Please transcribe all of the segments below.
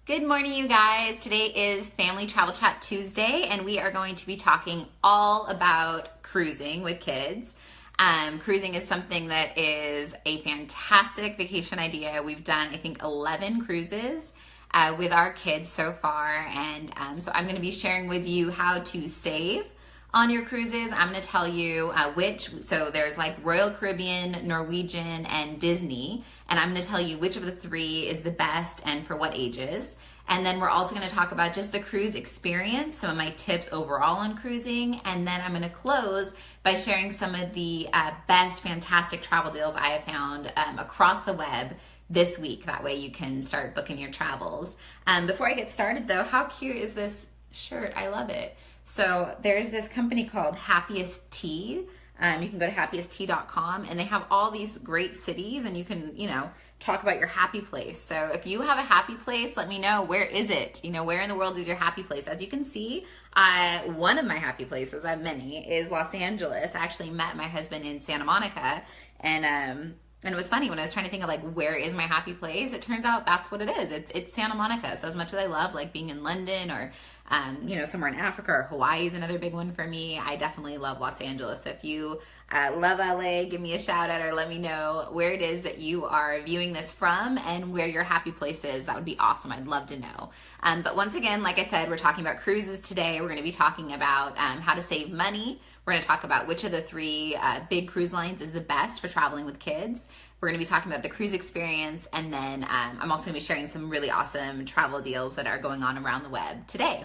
Good morning, you guys. Today is Family Travel Chat Tuesday, and we are going to be talking all about cruising with kids. Cruising is something that is a fantastic vacation idea. We've done, I think, 11 cruises with our kids so far, and so I'm going to be sharing with you how to save on your cruises. I'm going to tell you so there's like Royal Caribbean, Norwegian, and Disney, and I'm going to tell you which of the three is the best and for what ages. And then we're also going to talk about just the cruise experience, some of my tips overall on cruising, and then I'm going to close by sharing some of the best, fantastic travel deals I have found across the web this week. That way you can start booking your travels. Before I get started though, how cute is this shirt? I love it. So there's this company called Happiest Tea. You can go to happiesttea.com and they have all these great cities and you can, talk about your happy place. So if you have a happy place, let me know, where is it? Where in the world is your happy place? As you can see, one of my happy places, I have many, is Los Angeles. I actually met my husband in Santa Monica, and it was funny when I was trying to think of like, where is my happy place? It turns out that's what it is. It's Santa Monica. So as much as I love like being in London or, somewhere in Africa, or Hawaii is another big one for me, I definitely love Los Angeles. So if you love LA, give me a shout out or let me know where it is that you are viewing this from and where your happy place is. That would be awesome. I'd love to know. But once again, like I said, we're talking about cruises today. We're going to be talking about how to save money. We're going to talk about which of the three big cruise lines is the best for traveling with kids. We're going to be talking about the cruise experience, and then I'm also going to be sharing some really awesome travel deals that are going on around the web today.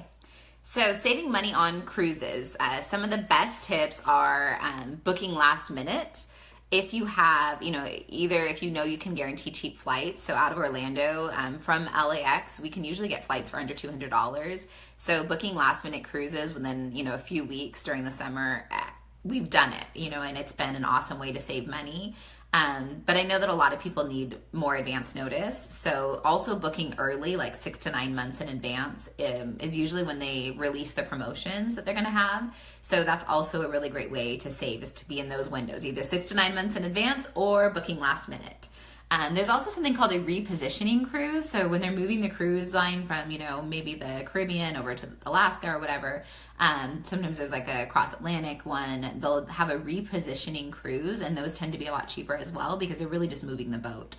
So saving money on cruises, some of the best tips are booking last minute. If you have, either if you can guarantee cheap flights, so out of Orlando from LAX, we can usually get flights for under $200. So booking last minute cruises within, a few weeks during the summer, we've done it, and it's been an awesome way to save money. But I know that a lot of people need more advance notice. So also booking early, like 6 to 9 months in advance, is usually when they release the promotions that they're going to have. So that's also a really great way to save, is to be in those windows, either 6 to 9 months in advance or booking last minute. There's also something called a repositioning cruise. So when they're moving the cruise line from, maybe the Caribbean over to Alaska or whatever, sometimes there's like a cross-Atlantic one. They'll have a repositioning cruise, and those tend to be a lot cheaper as well because they're really just moving the boat.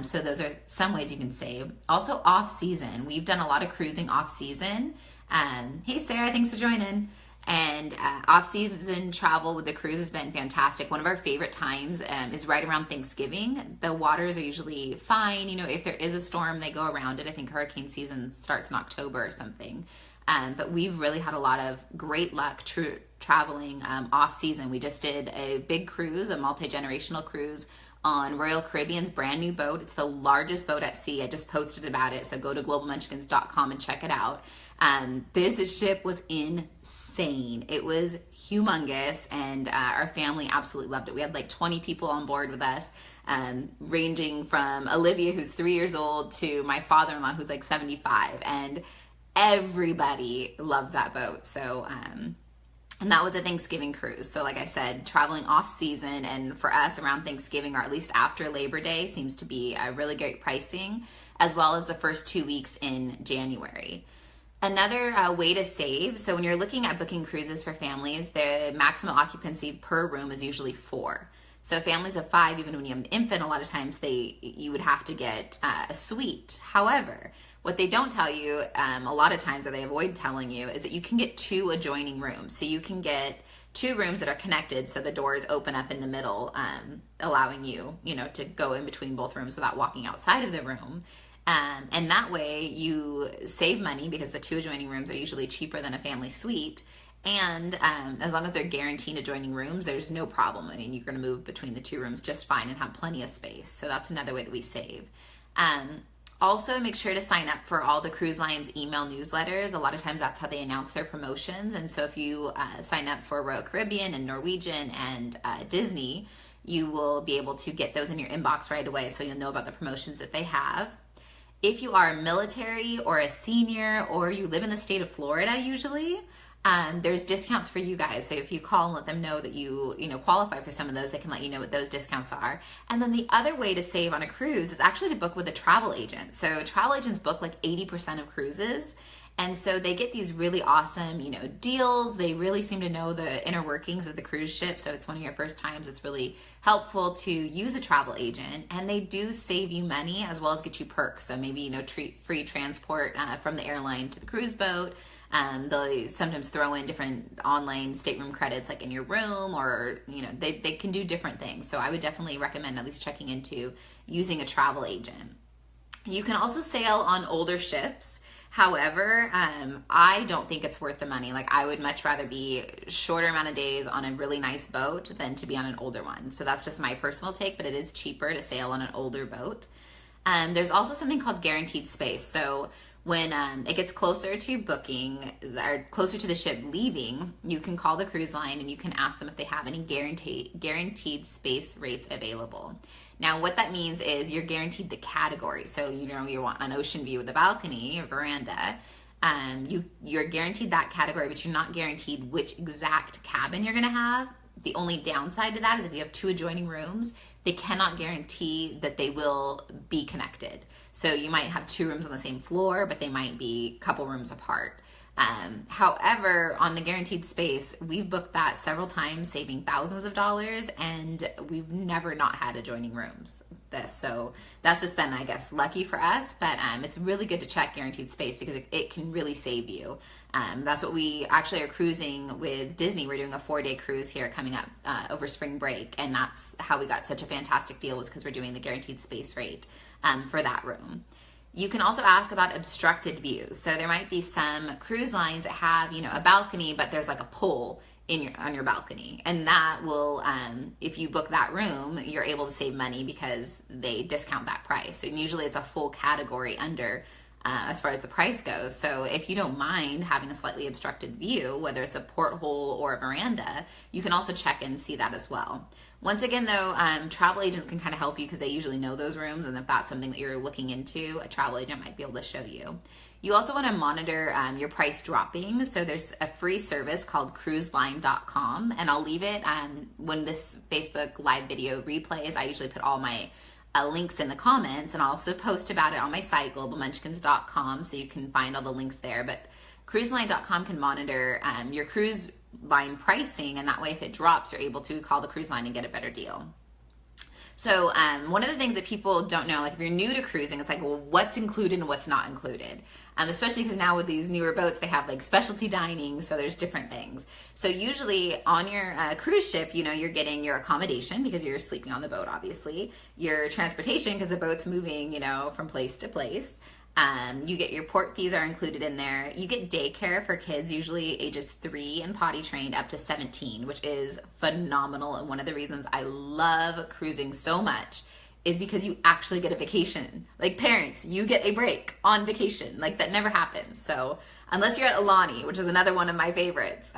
So those are some ways you can save. Also off-season. We've done a lot of cruising off-season. Hey, Sarah, thanks for joining. And off-season travel with the cruise has been fantastic. One of our favorite times is right around Thanksgiving. The waters are usually fine. If there is a storm, they go around it. I think hurricane season starts in October or something. But we've really had a lot of great luck traveling off-season. We just did a big cruise, a multi-generational cruise on Royal Caribbean's brand new boat. It's the largest boat at sea. I just posted about it, so go to globalmunchkins.com and check it out. This ship was insane. It was humongous, and our family absolutely loved it. We had like 20 people on board with us, ranging from Olivia, who's 3 years old, to my father-in-law, who's like 75, and everybody loved that boat. So and that was a Thanksgiving cruise. So like I said, traveling off season, and for us around Thanksgiving, or at least after Labor Day, seems to be a really great pricing, as well as the first 2 weeks in January. Another way to save, so when you're looking at booking cruises for families, the maximum occupancy per room is usually 4. So families of 5, even when you have an infant, a lot of times you would have to get a suite. However, what they don't tell you a lot of times, or they avoid telling you, is that you can get 2 adjoining rooms. So you can get 2 rooms that are connected, so the doors open up in the middle, allowing you, to go in between both rooms without walking outside of the room. And that way you save money because the 2 adjoining rooms are usually cheaper than a family suite. And as long as they're guaranteed adjoining rooms, there's no problem. I mean, you're going to move between the 2 rooms just fine and have plenty of space. So that's another way that we save. Also, make sure to sign up for all the cruise lines' email newsletters. A lot of times that's how they announce their promotions. And so if you sign up for Royal Caribbean and Norwegian and Disney, you will be able to get those in your inbox right away, so you'll know about the promotions that they have. If you are military or a senior, or you live in the state of Florida usually, there's discounts for you guys. So if you call and let them know that you qualify for some of those, they can let you know what those discounts are. And then the other way to save on a cruise is actually to book with a travel agent. So travel agents book like 80% of cruises. And so they get these really awesome, deals. They really seem to know the inner workings of the cruise ship. So it's one of your first times. It's really helpful to use a travel agent, and they do save you money as well as get you perks. So maybe, free transport from the airline to the cruise boat. They'll sometimes throw in different online stateroom credits like in your room, or, they can do different things. So I would definitely recommend at least checking into using a travel agent. You can also sail on older ships. However, I don't think it's worth the money. Like, I would much rather be a shorter amount of days on a really nice boat than to be on an older one. So that's just my personal take, but it is cheaper to sail on an older boat. There's also something called guaranteed space. So when it gets closer to booking, or closer to the ship leaving, you can call the cruise line and you can ask them if they have any guaranteed space rates available. Now, what that means is you're guaranteed the category. So, you want an ocean view with a balcony or veranda. You're guaranteed that category, but you're not guaranteed which exact cabin you're going to have. The only downside to that is if you have 2 adjoining rooms, they cannot guarantee that they will be connected. So you might have 2 rooms on the same floor, but they might be a couple rooms apart. However, on the guaranteed space, we've booked that several times, saving thousands of dollars, and we've never not had adjoining rooms. So that's just been, I guess, lucky for us, but it's really good to check guaranteed space because it can really save you. That's what we actually are cruising with Disney. We're doing a 4-day cruise here coming up over spring break, and that's how we got such a fantastic deal, was because we're doing the guaranteed space rate for that room. You can also ask about obstructed views. So there might be some cruise lines that have, a balcony, but there's like a pole on your balcony. And that will, if you book that room, you're able to save money because they discount that price. And usually it's a full category under as far as the price goes. So if you don't mind having a slightly obstructed view, whether it's a porthole or a veranda, you can also check and see that as well. Once again, though, travel agents can kind of help you because they usually know those rooms, and if that's something that you're looking into, a travel agent might be able to show you. You also want to monitor your price dropping. So there's a free service called cruiseline.com, and I'll leave it when this Facebook live video replays. I usually put all my links in the comments, and I'll also post about it on my site, globalmunchkins.com, so you can find all the links there. But cruiseline.com can monitor your cruise line pricing, and that way if it drops, you're able to call the cruise line and get a better deal. So one of the things that people don't know, like if you're new to cruising, it's like, well, what's included and what's not included? Especially because now with these newer boats, they have like specialty dining, so there's different things. So usually on your cruise ship, you're getting your accommodation because you're sleeping on the boat, obviously. Your transportation because the boat's moving, from place to place. You get your port fees are included in there. You get daycare for kids, usually ages 3 and potty trained up to 17, which is phenomenal. And one of the reasons I love cruising so much is because you actually get a vacation. Like parents, you get a break on vacation. Like that never happens. So unless you're at Alani, which is another one of my favorites,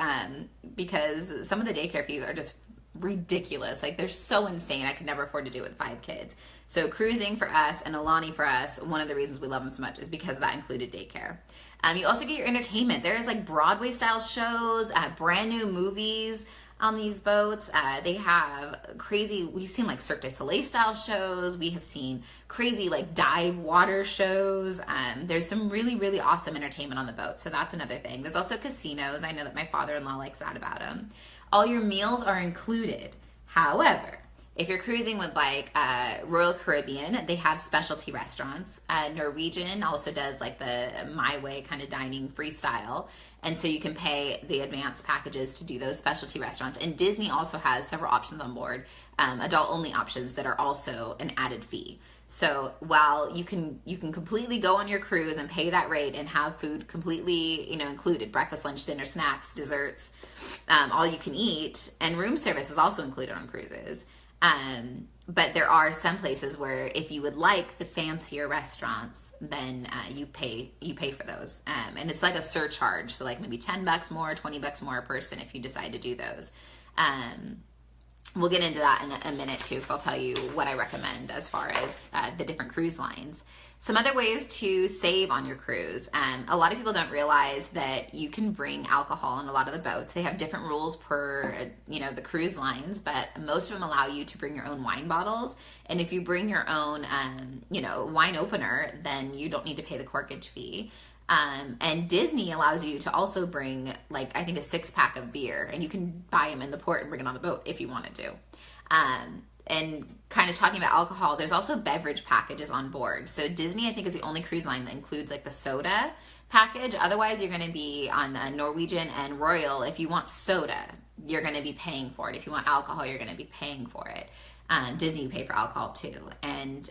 because some of the daycare fees are just ridiculous. Like they're so insane. I could never afford to do it with 5 kids. So cruising for us and Alani for us, one of the reasons we love them so much is because of that included daycare. You also get your entertainment. There's like Broadway style shows, brand new movies on these boats. They have crazy, we've seen like Cirque du Soleil style shows. We have seen crazy like dive water shows. There's some really, really awesome entertainment on the boat. So that's another thing. There's also casinos. I know that my father-in-law likes that about them. All your meals are included. However, if you're cruising with like Royal Caribbean, they have specialty restaurants. Norwegian also does like the My Way kind of dining freestyle. And so you can pay the advanced packages to do those specialty restaurants. And Disney also has several options on board, adult only options that are also an added fee. So while you can completely go on your cruise and pay that rate and have food completely, included, breakfast, lunch, dinner, snacks, desserts, all you can eat, and room service is also included on cruises. But there are some places where if you would like the fancier restaurants, then you pay for those. And it's like a surcharge. So like maybe $10 more, $20 more a person if you decide to do those. We'll get into that in a minute too, because I'll tell you what I recommend as far as the different cruise lines. Some other ways to save on your cruise. A lot of people don't realize that you can bring alcohol on a lot of the boats. They have different rules per, the cruise lines, but most of them allow you to bring your own wine bottles. And if you bring your own, wine opener, then you don't need to pay the corkage fee. And Disney allows you to also bring, I think a 6-pack of beer, and you can buy them in the port and bring it on the boat if you wanted to. And kind of talking about alcohol, there's also beverage packages on board. So Disney, I think, is the only cruise line that includes the soda package. Otherwise, you're going to be on Norwegian and Royal. If you want soda, you're going to be paying for it. If you want alcohol, you're going to be paying for it. Disney, you pay for alcohol too. And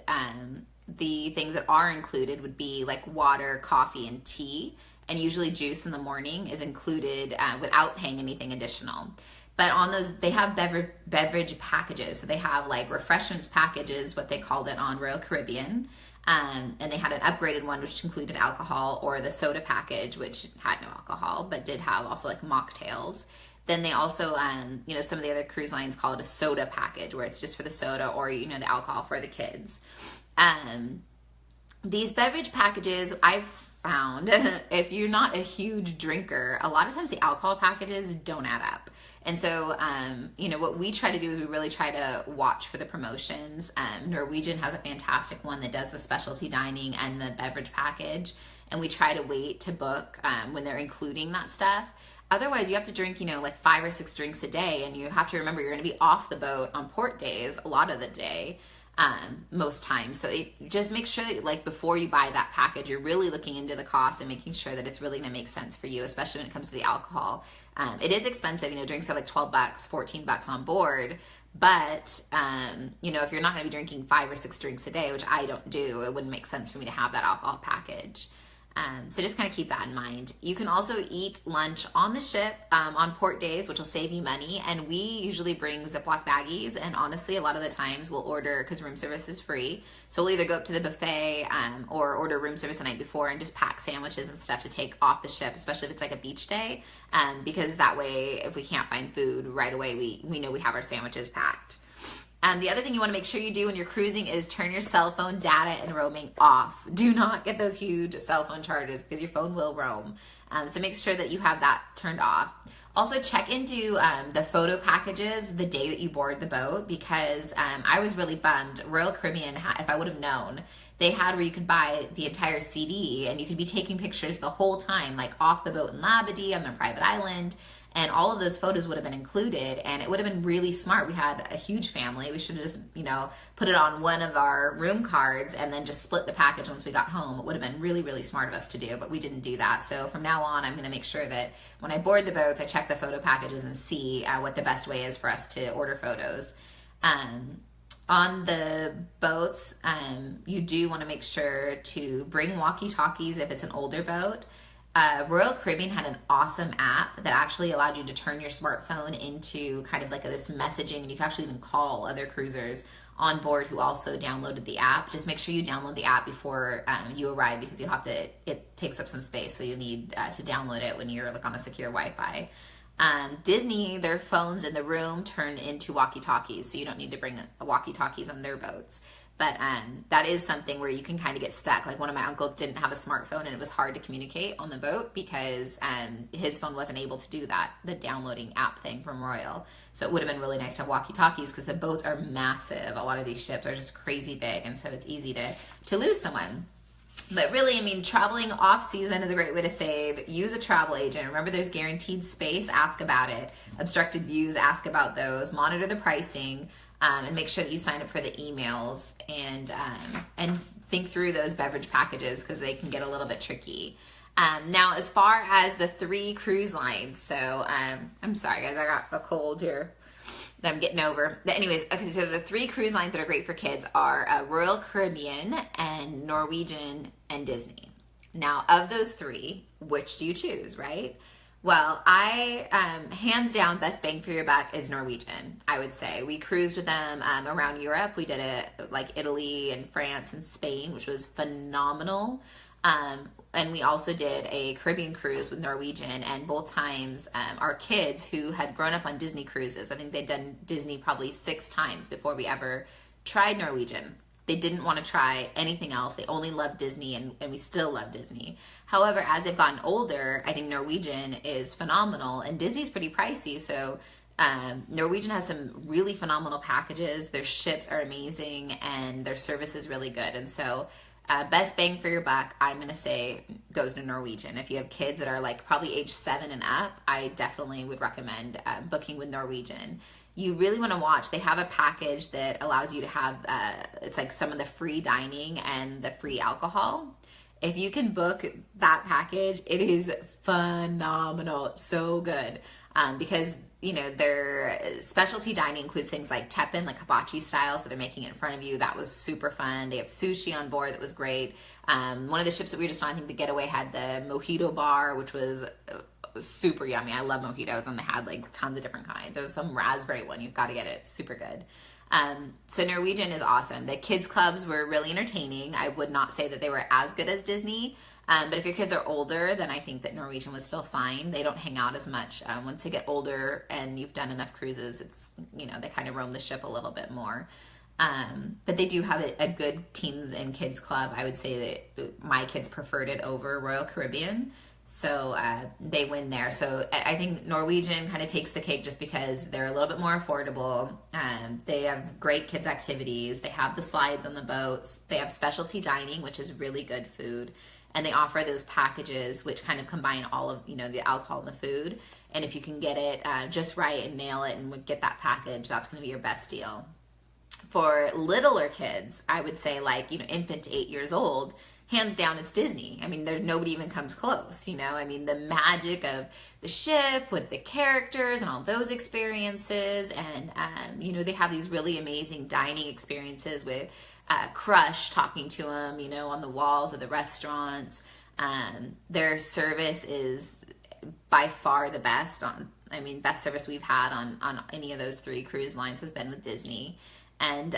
the things that are included would be water, coffee, and tea. And usually juice in the morning is included without paying anything additional. But on those, they have beverage packages. So they have refreshments packages, what they called it on Royal Caribbean. And they had an upgraded one, which included alcohol, or the soda package, which had no alcohol, but did have also mocktails. Then they also, some of the other cruise lines call it a soda package, where it's just for the soda or, the alcohol for the kids. These beverage packages, I've found, if you're not a huge drinker, a lot of times the alcohol packages don't add up. And so, what we try to do is we really try to watch for the promotions. Norwegian has a fantastic one that does the specialty dining and the beverage package. And we try to wait to book when they're including that stuff. Otherwise, you have to drink, 5 or 6 drinks a day. And you have to remember you're going to be off the boat on port days a lot of the day. Most times. So just make sure that before you buy that package, you're really looking into the cost and making sure that it's really going to make sense for you, especially when it comes to the alcohol. It is expensive, drinks are $12, $14 on board. But, if you're not going to be drinking 5 or 6 drinks a day, which I don't do, it wouldn't make sense for me to have that alcohol package. So just kind of keep that in mind. You can also eat lunch on the ship on port days, which will save you money. And we usually bring Ziploc baggies. And honestly, a lot of the times we'll order, because room service is free. So we'll either go up to the buffet or order room service the night before and just pack sandwiches and stuff to take off the ship, especially if it's a beach day. Because that way, if we can't find food right away, we know we have our sandwiches packed. The other thing you want to make sure you do when you're cruising is turn your cell phone data and roaming off. Do not get those huge cell phone charges because your phone will roam. So make sure that you have that turned off. Also check into the photo packages the day that you board the boat, because I was really bummed. Royal Caribbean, if I would have known, they had where you could buy the entire CD and you could be taking pictures the whole time, off the boat in Labadee on their private island. And all of those photos would have been included, and it would have been really smart. We had a huge family. We should have just, put it on one of our room cards and then just split the package once we got home. It would have been really, really smart of us to do, but we didn't do that. So from now on, I'm going to make sure that when I board the boats, I check the photo packages and see what the best way is for us to order photos. On the boats, you do want to make sure to bring walkie-talkies if it's an older boat. Royal Caribbean had an awesome app that actually allowed you to turn your smartphone into kind of this messaging, and you can actually even call other cruisers on board who also downloaded the app. Just make sure you download the app before you arrive, because you'll have to, it takes up some space, so you need to download it when you're on a secure Wi-Fi. Disney, their phones in the room turn into walkie-talkies, so you don't need to bring walkie-talkies on their boats. But that is something where you can kind of get stuck. One of my uncles didn't have a smartphone, and it was hard to communicate on the boat because his phone wasn't able to do that, the downloading app thing from Royal. So it would have been really nice to have walkie-talkies, because the boats are massive. A lot of these ships are just crazy big, and so it's easy to lose someone. But really, traveling off season is a great way to save. Use a travel agent. Remember, there's guaranteed space. Ask about it. Obstructed views, ask about those. Monitor the pricing. And make sure that you sign up for the emails, and think through those beverage packages, because they can get a little bit tricky. Now, as far as the 3 cruise lines, so I'm sorry guys, I got a cold here that I'm getting over. But anyways, okay, so the 3 cruise lines that are great for kids are Royal Caribbean and Norwegian and Disney. Now, of those 3, which do you choose, right? Well, I, hands down, best bang for your buck is Norwegian, I would say. We cruised with them around Europe. We did it Italy and France and Spain, which was phenomenal. And we also did a Caribbean cruise with Norwegian, and both times our kids who had grown up on Disney cruises, I think they'd done Disney probably 6 times before we ever tried Norwegian. They didn't want to try anything else. They only loved Disney, and we still love Disney. However, as they've gotten older, I think Norwegian is phenomenal, and Disney's pretty pricey, so Norwegian has some really phenomenal packages. Their ships are amazing, and their service is really good. And so best bang for your buck, I'm going to say, goes to Norwegian. If you have kids that are like probably age 7 and up, I definitely would recommend booking with Norwegian. You really want to watch. They have a package that allows you to have, it's like some of the free dining and the free alcohol. If you can book that package, it is phenomenal. It's so good because you know, their specialty dining includes things like teppin, like hibachi style, so they're making it in front of you. That was super fun. They have sushi on board that was great. One of the ships that we were just on, I think the Getaway had the mojito bar, which was super yummy. I love mojitos, and they had like tons of different kinds. There was some raspberry one. You've got to get it. It's super good. So Norwegian is awesome. The kids clubs were really entertaining. I would not say that they were as good as Disney. But if your kids are older, then I think that Norwegian was still fine. They don't hang out as much. Once they get older and you've done enough cruises, it's, you know, they kind of roam the ship a little bit more. But they do have a good teens and kids club. I would say that my kids preferred it over Royal Caribbean. So they win there. So I think Norwegian kind of takes the cake just because they're a little bit more affordable. They have great kids activities. They have the slides on the boats. They have specialty dining, which is really good food. And they offer those packages which kind of combine all of, you know, the alcohol and the food. And if you can get it just right and nail it and get that package, that's going to be your best deal. For littler kids, I would say like, you know, infant to 8 years old, hands down, it's Disney. I mean, there's nobody even comes close, you know? I mean, the magic of the ship with the characters and all those experiences. And, you know, they have these really amazing dining experiences with Crush talking to them, you know, on the walls of the restaurants. Their service is by far the best best service we've had on any of those 3 cruise lines has been with Disney. And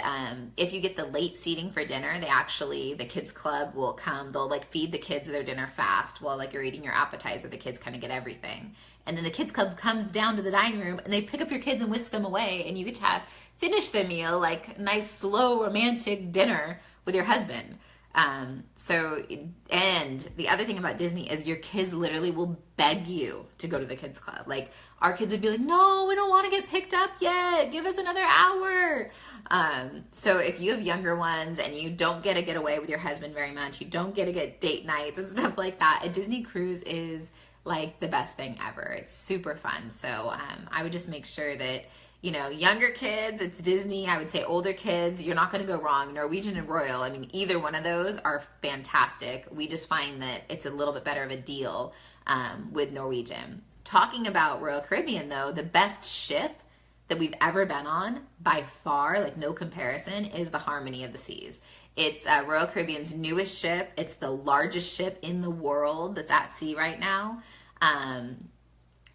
if you get the late seating for dinner, the kids club will come, they'll like feed the kids their dinner fast while like you're eating your appetizer. The kids kind of get everything. And then the kids club comes down to the dining room and they pick up your kids and whisk them away, and you get to finish the meal like nice, slow, romantic dinner with your husband. And the other thing about Disney is your kids literally will beg you to go to the kids club. Like our kids would be like, no, we don't want to get picked up yet. Give us another hour. So if you have younger ones and you don't get to get away with your husband very much, you don't get to get date nights and stuff like that, a Disney cruise is like the best thing ever. It's super fun. So I would just make sure that, you know, younger kids, it's Disney. I would say older kids, you're not going to go wrong. Norwegian and Royal, I mean, either one of those are fantastic. We just find that it's a little bit better of a deal with Norwegian. Talking about Royal Caribbean, though, the best ship that we've ever been on, by far, like no comparison, is the Harmony of the Seas. It's Royal Caribbean's newest ship. It's the largest ship in the world that's at sea right now.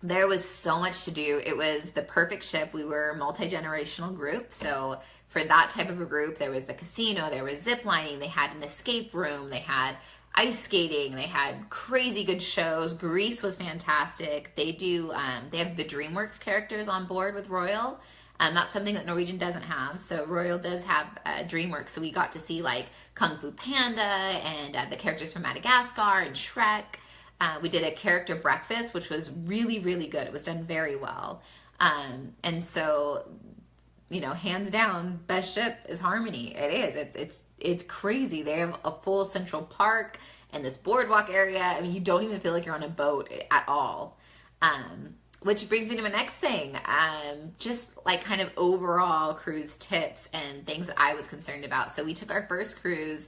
There was so much to do. It was the perfect ship. We were a multi-generational group. So for that type of a group, there was the casino, there was zip lining, they had an escape room, they had ice skating, they had crazy good shows. Greece was fantastic. They have the DreamWorks characters on board with Royal. That's something that Norwegian doesn't have. So Royal does have DreamWorks. So we got to see like Kung Fu Panda and the characters from Madagascar and Shrek. We did a character breakfast, which was really, really good. It was done very well. And so, you know, hands down, best ship is Harmony. It is. It's crazy. They have a full central park and this boardwalk area. I mean, you don't even feel like you're on a boat at all. Which brings me to my next thing. Just like kind of overall cruise tips and things that I was concerned about. So we took our first cruise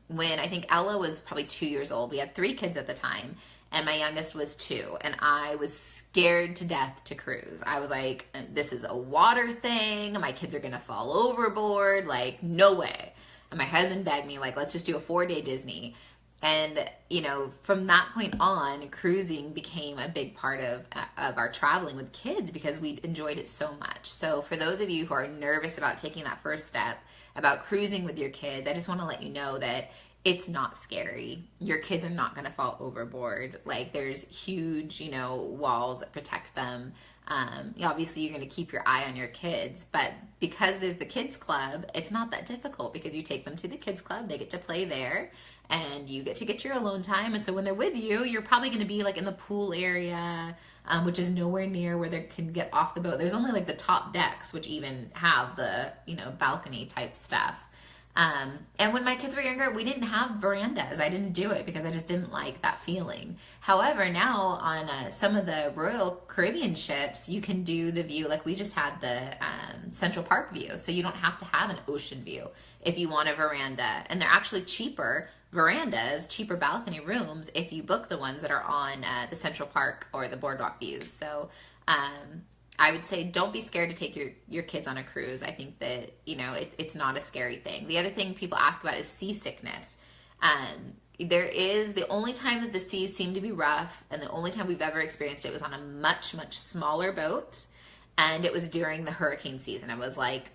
when I think Ella was probably 2 years old. We had 3 kids at the time, and my youngest was 2, and I was scared to death to cruise. I was like, this is a water thing, my kids are gonna fall overboard, like no way. And my husband begged me, like, let's just do a 4-day Disney. And you know, from that point on, cruising became a big part of our traveling with kids because we enjoyed it so much. So for those of you who are nervous about taking that first step about cruising with your kids, I just want to let you know that it's not scary. Your kids are not going to fall overboard. Like, there's huge, walls that protect them. Obviously, you're going to keep your eye on your kids, but because there's the kids club, it's not that difficult because you take them to the kids club, they get to play there, and you get to get your alone time. And so when they're with you, you're probably going to be like in the pool area, which is nowhere near where they can get off the boat. There's only like the top decks, which even have the, balcony type stuff. And when my kids were younger, we didn't have verandas. I didn't do it because I just didn't like that feeling. However, now on some of the Royal Caribbean ships, you can do the view, like we just had the Central Park view. So you don't have to have an ocean view if you want a veranda. And they're actually cheaper verandas, cheaper balcony rooms if you book the ones that are on the Central Park or the boardwalk views. So I would say don't be scared to take your kids on a cruise. I think that, it's not a scary thing. The other thing people ask about is seasickness. The only time that the seas seem to be rough, and the only time we've ever experienced it was on a much, much smaller boat. And it was during the hurricane season. It was like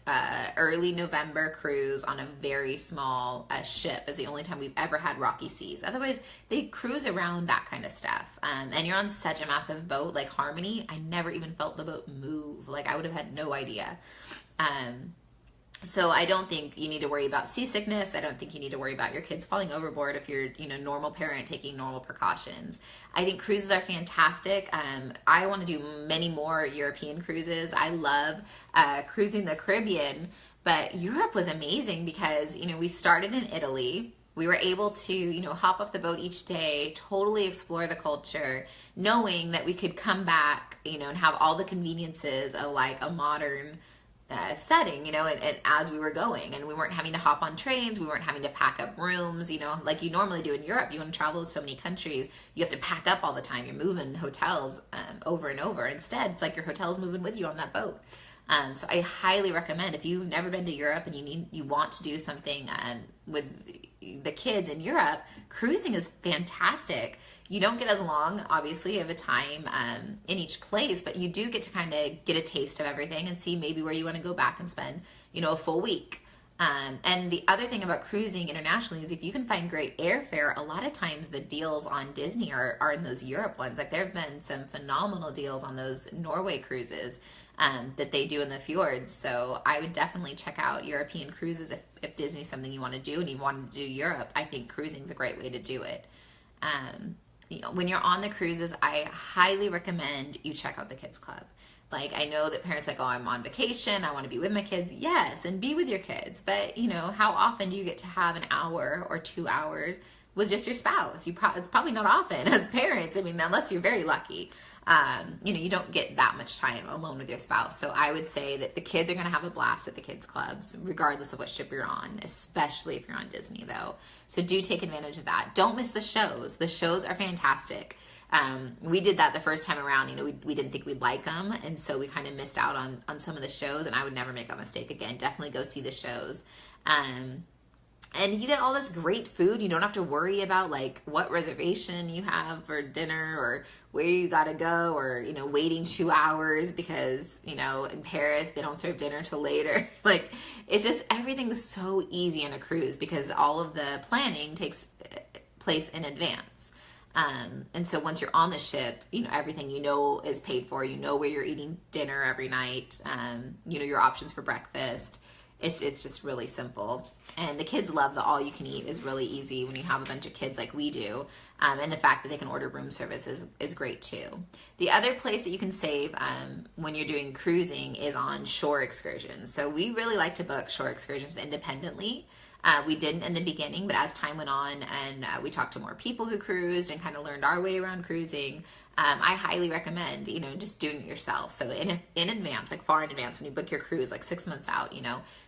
early November cruise on a very small ship. Is the only time we've ever had rocky seas. Otherwise, they cruise around that kind of stuff. And you're on such a massive boat, like Harmony. I never even felt the boat move. Like, I would have had no idea. So I don't think you need to worry about seasickness. I don't think you need to worry about your kids falling overboard if you're, normal parent taking normal precautions. I think cruises are fantastic. I want to do many more European cruises. I love cruising the Caribbean, but Europe was amazing because, we started in Italy. We were able to, hop off the boat each day, totally explore the culture, knowing that we could come back, and have all the conveniences of like a modern setting, and as we were going, and we weren't having to hop on trains, we weren't having to pack up rooms, like you normally do in Europe. You want to travel to so many countries, you have to pack up all the time. You're moving hotels over and over. Instead, it's like your hotel's moving with you on that boat. So I highly recommend, if you've never been to Europe and you want to do something with the kids in Europe, cruising is fantastic. You don't get as long, obviously, of a time in each place, but you do get to kind of get a taste of everything and see maybe where you want to go back and spend, a full week. And the other thing about cruising internationally is if you can find great airfare, a lot of times the deals on Disney are in those Europe ones. Like, there have been some phenomenal deals on those Norway cruises that they do in the fjords. So I would definitely check out European cruises if Disney's something you want to do and you want to do Europe. I think cruising is a great way to do it. When you're on the cruises, I highly recommend you check out the kids club. Like, I know that parents are like, oh, I'm on vacation, I want to be with my kids. Yes, and be with your kids. But, how often do you get to have an hour or 2 hours with just your spouse? It's probably not often as parents. I mean, unless you're very lucky. You don't get that much time alone with your spouse. So I would say that the kids are going to have a blast at the kids clubs, regardless of what ship you're on, especially if you're on Disney, though. So do take advantage of that. Don't miss the shows. The shows are fantastic. We did that the first time around. We didn't think we'd like them, and so we kind of missed out on some of the shows, and I would never make that mistake again. Definitely go see the shows. And you get all this great food. You don't have to worry about like what reservation you have for dinner or where you gotta go, or waiting 2 hours because in Paris they don't serve dinner till later. Like, it's just, everything's so easy on a cruise because all of the planning takes place in advance. And so once you're on the ship, everything is paid for. Where you're eating dinner every night. Your options for breakfast. It's just really simple. And the kids love the all-you-can-eat is really easy when you have a bunch of kids like we do. And the fact that they can order room service is great too. The other place that you can save when you're doing cruising is on shore excursions. So we really like to book shore excursions independently. We didn't in the beginning, but as time went on and we talked to more people who cruised and kind of learned our way around cruising, I highly recommend, just doing it yourself. So in advance, like far in advance, when you book your cruise, like 6 months out,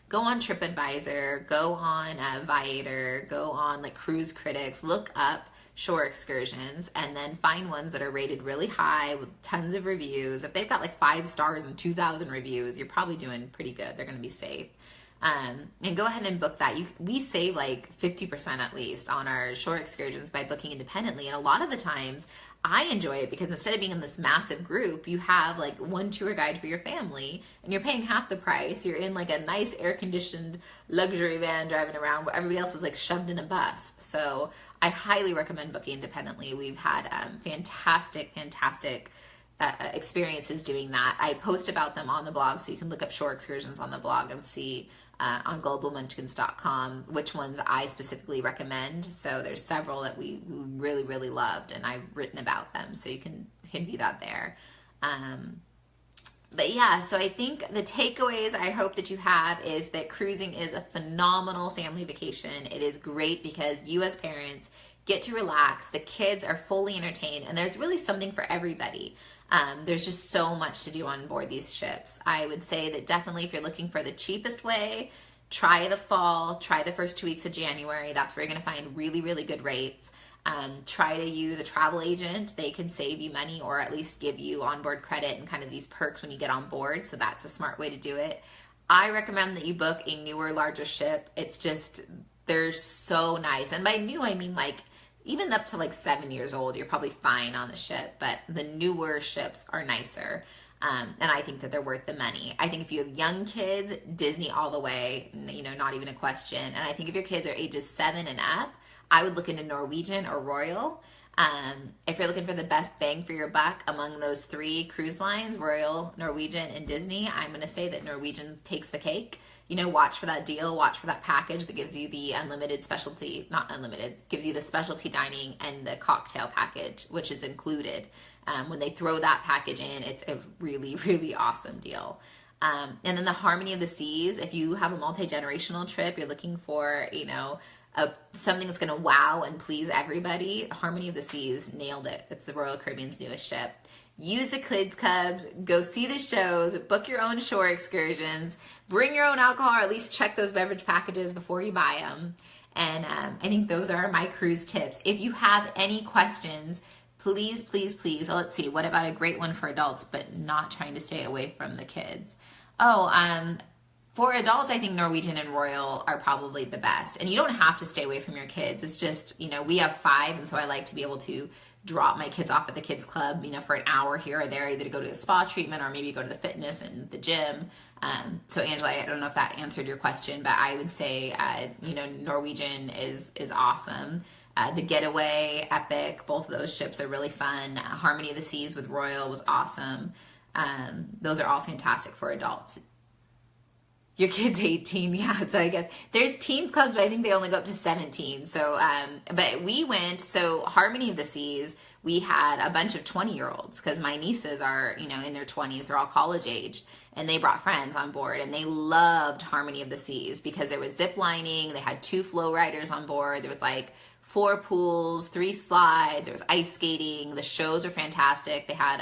go on TripAdvisor, go on Viator, go on like Cruise Critics, look up shore excursions, and then find ones that are rated really high with tons of reviews. If they've got like 5 stars and 2,000 reviews, you're probably doing pretty good. They're going to be safe. And go ahead and book that. We save like 50% at least on our shore excursions by booking independently. And a lot of the times I enjoy it because instead of being in this massive group, you have like one tour guide for your family and you're paying half the price. You're in like a nice air conditioned luxury van driving around where everybody else is like shoved in a bus. So I highly recommend booking independently. We've had fantastic experiences doing that. I post about them on the blog, so you can look up shore excursions on the blog and see on globalmunchkins.com which ones I specifically recommend. So there's several that we really loved, and I've written about them, so you can view that there. But yeah, so I think the takeaways I hope that you have is that cruising is a phenomenal family vacation. It is great because you as parents get to relax, the kids are fully entertained, and there's really something for everybody. There's just so much to do on board these ships. I would say that definitely if you're looking for the cheapest way, try the fall, try the first 2 weeks of January. That's where you're going to find really good rates. Try to use a travel agent. They can save you money or at least give you onboard credit and kind of these perks when you get on board. So that's a smart way to do it. I recommend that you book a newer, larger ship. It's just, they're so nice. And by new, I mean like even up to like 7 years old, you're probably fine on the ship, but the newer ships are nicer. And I think that they're worth the money. I think if you have young kids, Disney all the way, not even a question. And I think if your kids are ages 7 and up, I would look into Norwegian or Royal. If you're looking for the best bang for your buck among those 3 cruise lines, Royal, Norwegian, and Disney, I'm going to say that Norwegian takes the cake. Watch for that deal, watch for that package that gives you the unlimited specialty, not unlimited, gives you the specialty dining and the cocktail package, which is included. When they throw that package in, it's a really awesome deal. And then the Harmony of the Seas, if you have a multi-generational trip, you're looking for, something that's going to wow and please everybody, Harmony of the Seas nailed it. It's the Royal Caribbean's newest ship. Use the Kids Cubs, go see the shows, book your own shore excursions, bring your own alcohol, or at least check those beverage packages before you buy them. And I think those are my cruise tips. If you have any questions, please, oh, let's see, what about a great one for adults, but not trying to stay away from the kids? For adults, I think Norwegian and Royal are probably the best. And you don't have to stay away from your kids. It's just, we have 5, and so I like to be able to drop my kids off at the kids club, for an hour here or there, either to go to a spa treatment or maybe go to the fitness and the gym. So Angela, I don't know if that answered your question, but I would say, Norwegian is awesome. The Getaway, Epic, both of those ships are really fun. Harmony of the Seas with Royal was awesome. Those are all fantastic for adults. Your kid's 18, yeah, so I guess there's teens clubs, but I think they only go up to 17. So, but we went, so Harmony of the Seas, we had a bunch of 20-year-olds because my nieces are, in their 20s, they're all college aged, and they brought friends on board, and they loved Harmony of the Seas because there was zip lining, they had 2 flow riders on board, there was like 4 pools, 3 slides, there was ice skating, the shows were fantastic. They had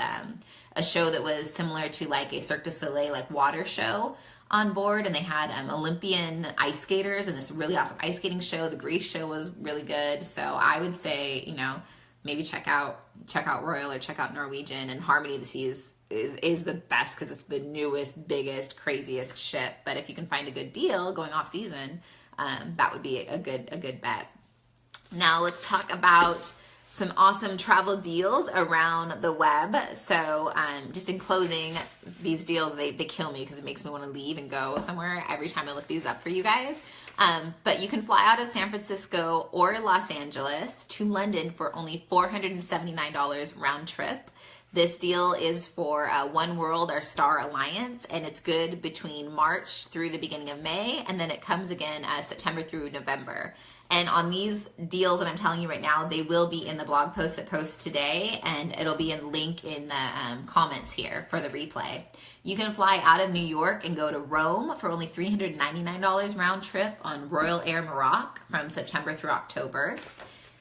a show that was similar to like a Cirque du Soleil, like water show on board, and they had Olympian ice skaters and this really awesome ice skating show. The Grease show was really good. So I would say, maybe check out Royal or check out Norwegian, and Harmony of the Seas is the best because it's the newest, biggest, craziest ship. But if you can find a good deal going off season, that would be a good bet. Now let's talk about some awesome travel deals around the web. So just in closing, these deals, they kill me because it makes me want to leave and go somewhere every time I look these up for you guys. But you can fly out of San Francisco or Los Angeles to London for only $479 round trip. This deal is for One World or Star Alliance, and it's good between March through the beginning of May, and then it comes again September through November. And on these deals that I'm telling you right now, they will be in the blog post that posts today, and it'll be a link in the comments here for the replay. You can fly out of New York and go to Rome for only $399 round trip on Royal Air Maroc from September through October.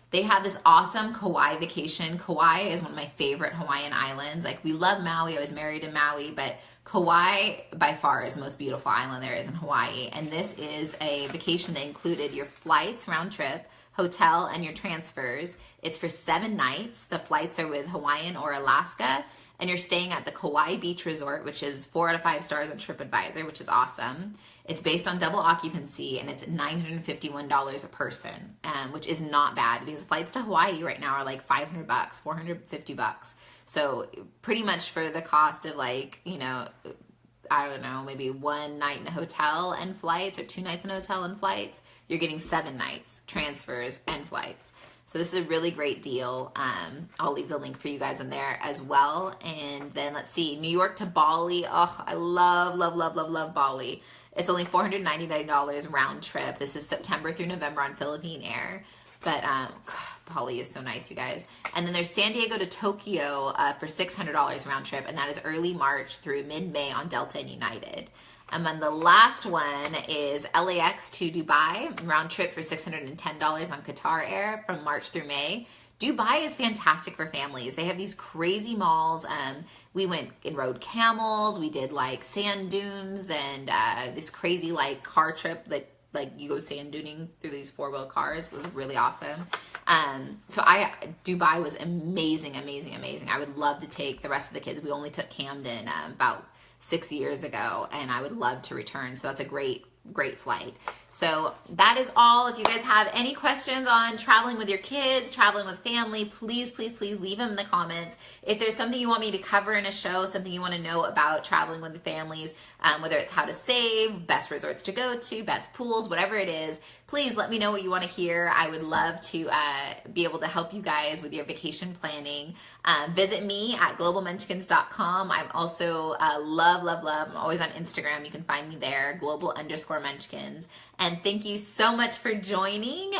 They have this awesome Kauai vacation. Kauai is one of my favorite Hawaiian islands. Like, we love Maui. I was married in Maui, but Kauai by far is the most beautiful island there is in Hawaii. And this is a vacation that included your flights round trip, hotel, and your transfers. It's for 7 nights. The flights are with Hawaiian or Alaska, and you're staying at the Kauai Beach Resort, which is 4 out of 5 stars on TripAdvisor, which is awesome. It's based on double occupancy, and it's $951 a person, which is not bad because flights to Hawaii right now are like $500, $450. So pretty much for the cost of like, you know, I don't know, maybe 1 night in a hotel and flights, or 2 nights in a hotel and flights, you're getting 7 nights, transfers and flights. So this is a really great deal. I'll leave the link for you guys in there as well. And then let's see, New York to Bali. Oh, I love, love, love, love, love Bali. It's only $499 round trip. This is September through November on Philippine Air. But God, Bali is so nice, you guys. And then there's San Diego to Tokyo for $600 round trip, and that is early March through mid-May on Delta and United. And then the last one is LAX to Dubai, round trip for $610 on Qatar Air from March through May. Dubai is fantastic for families. They have these crazy malls. We went and rode camels. We did like sand dunes and this crazy like car trip that like you go sand duning through these 4-wheel cars. It was really awesome. Dubai was amazing, amazing, amazing. I would love to take the rest of the kids. We only took Camden about 6 years ago, and I would love to return. So that's a great flight. So that is all. If you guys have any questions on traveling with your kids, traveling with family, please, please, please leave them in the comments. If there's something you want me to cover in a show, something you want to know about traveling with the families, whether it's how to save, best resorts to go to, best pools, whatever it is, please let me know what you want to hear. I would love to be able to help you guys with your vacation planning. Visit me at globalmunchkins.com. I'm also love, love, love. I'm always on Instagram. You can find me there, global_munchkins. And thank you so much for joining.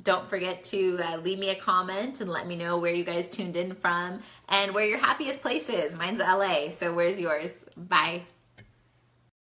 Don't forget to leave me a comment and let me know where you guys tuned in from and where your happiest place is. Mine's LA, so where's yours? Bye.